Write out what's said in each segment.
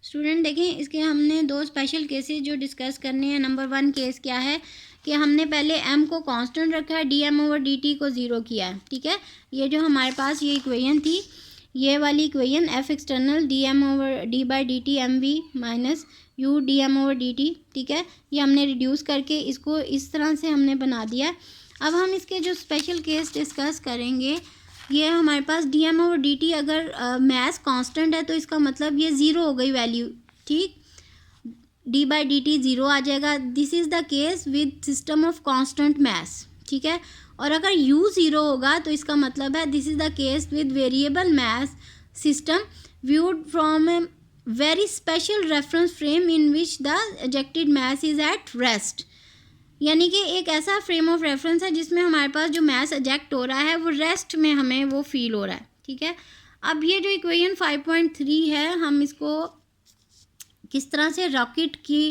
Student देखें, इसके हमने दो स्पेशल केसेस जो डिस्कस करने हैं। नंबर 1 केस क्या है कि हमने पहले m को कांस्टेंट रखा है, dm/dt को ज़ीरो किया है। ठीक है, ये जो हमारे पास ये इक्वेशन थी, ये वाली equation f external d/dt mv minus u dm/dt, ठीक है, ये हमने रिड्यूस करके इसको इस तरह से हमने बना दिया। अब हम इसके जो स्पेशल केस डिस्कस करेंगे, ये हमारे पास dm/dt अगर मैथ कांस्टेंट है तो इसका मतलब ये ज़ीरो हो गई वैल्यू। ठीक, d/dt ज़ीरो आ जाएगा। This is the case with system of constant math. ठीक है, और अगर u ज़ीरो होगा तो इसका मतलब है this is the case with variable mass system viewed from a very special reference frame in which the ejected mass is at rest. यानी कि एक ऐसा फ्रेम ऑफ रेफरेंस है जिसमें हमारे पास जो मैथ एजेक्ट हो रहा है वो रेस्ट में हमें वो फील हो रहा है। ठीक है, अब ये जो इक्वेशन 5.3 है, हम इसको किस तरह से रॉकेट की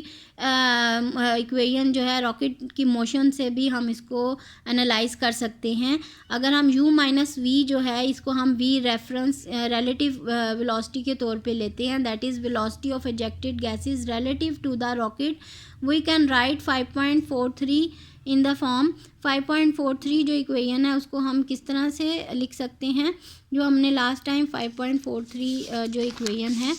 इक्वेशन जो है रॉकेट की मोशन से भी हम इसको एनालाइज कर सकते हैं। अगर हम u माइनस वी जो है इसको हम v रेफरेंस रिलेटिव वेलोसिटी के तौर पे लेते हैं, that is velocity of ejected gases relative to the rocket, we can write 5.43 in the form 5.43 जो इक्वेशन है उसको हम किस तरह से लिख सकते हैं, जो हमने लास्ट टाइम 5.43 जो इक्वेशन है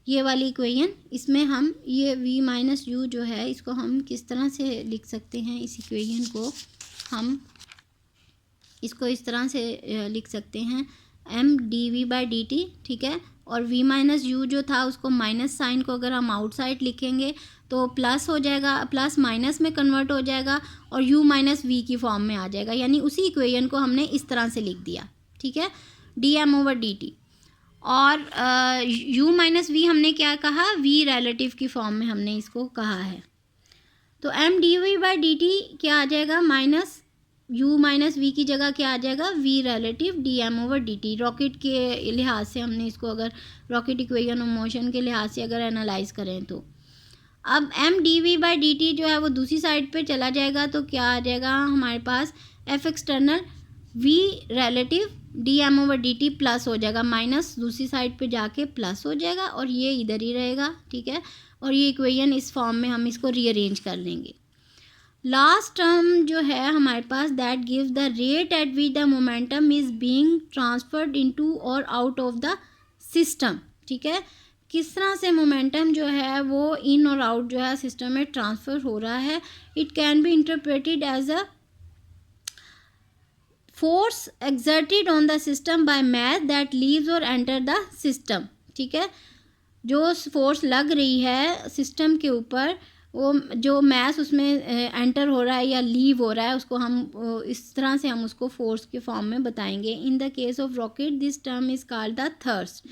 ये वाली इक्वेशन, इसमें हम ये v माइनस यू जो है इसको हम किस तरह से लिख सकते हैं। इस इक्वेशन को हम इसको इस तरह से लिख सकते हैं m/dv/dt। ठीक है, और v माइनस यू जो था उसको माइनस साइन को अगर हम आउटसाइड लिखेंगे तो प्लस हो जाएगा, प्लस माइनस में कन्वर्ट हो जाएगा और u माइनस वी की फॉर्म में आ जाएगा। यानी उसी इक्वेशन को हमने इस तरह से लिख दिया। ठीक है, dm/dt, और u माइनस वी हमने क्या कहा, v रिलेटिव की फॉर्म में हमने इसको कहा है। तो m/dv/dt क्या आ जाएगा, माइनस u माइनस वी की जगह क्या आ जाएगा, v रिलेटिव dm/dt। रॉकेट के लिहाज से हमने इसको अगर रॉकेट इक्वेशन ऑफ मोशन के लिहाज से अगर एनालाइज करें तो अब m/dv/dt जो है वो दूसरी साइड पे चला जाएगा तो क्या आ जाएगा हमारे पास, f external v relative dm/dt plus हो जाएगा, माइनस दूसरी साइड पे जाके प्लस हो जाएगा और ये इधर ही रहेगा। ठीक है, और ये इक्वेशन इस फॉर्म में हम इसको रीअरेंज कर लेंगे। लास्ट टर्म जो है हमारे पास, that gives the rate at which the momentum is being transferred into or out of the system. ठीक है, किस तरह से मोमेंटम जो है वो इन और आउट जो है सिस्टम में ट्रांसफ़र हो रहा है। It can be interpreted as a force exerted on the system by mass that leaves or enter the system. ठीक है, जो फोर्स लग रही है सिस्टम के ऊपर, वो जो मैथ उसमें एंटर हो रहा है या लीव हो रहा है, उसको हम इस तरह से हम उसको फोर्स के फॉर्म में बताएंगे। In the case of rocket this term is called the thrust.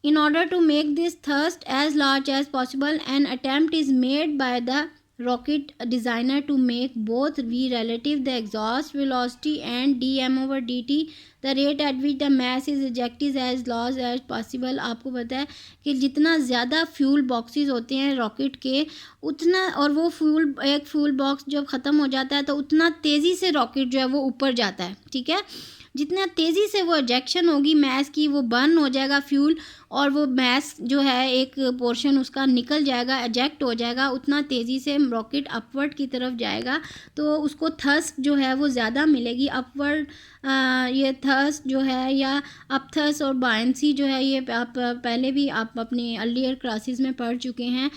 In order to make this thrust as large as possible, an attempt is made by the rocket designer to make both v relative the exhaust velocity and dm/dt the rate at which the mass is ejected as large as possible। आपको पता है कि जितना ज़्यादा fuel boxes होते हैं rocket के उतना, और वो एक फ्यूल बॉक्स जब ख़त्म हो जाता है तो उतना तेज़ी से रॉकेट जो है वो ऊपर जाता है। ठीक है, जितना तेज़ी से वो एजेक्शन होगी मैस की, वो बर्न हो जाएगा फ्यूल और वो मैस जो है एक पोर्शन उसका निकल जाएगा, एजेक्ट हो जाएगा, उतना तेज़ी से रॉकेट अपवर्ड की तरफ जाएगा तो उसको थर्स्ट जो है वो ज़्यादा मिलेगी। अपवर्ड ये थर्स्ट जो है या अपथर्स्ट और बायंसी जो है, ये आप पहले भी आप अपने अर्लियर क्लासेस में पढ़ चुके हैं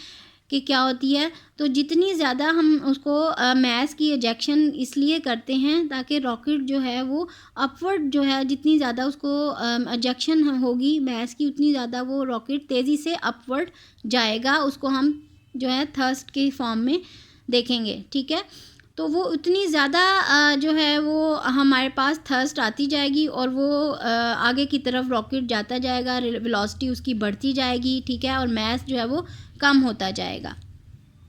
कि क्या होती है। तो जितनी ज़्यादा हम उसको मैस की एजेक्शन इसलिए करते हैं ताकि रॉकेट जो है वो अपवर्ड जो है, जितनी ज़्यादा उसको एजेक्शन होगी मैस की उतनी ज़्यादा वो रॉकेट तेज़ी से अपवर्ड जाएगा। उसको हम जो है थर्स्ट के फॉर्म में देखेंगे। ठीक है, तो वो उतनी ज़्यादा जो है वो हमारे पास थर्स्ट आती जाएगी और वो आगे की तरफ रॉकेट जाता जाएगा, वेलोसिटी उसकी बढ़ती जाएगी। ठीक है, और मैस जो है वो कम होता जाएगा।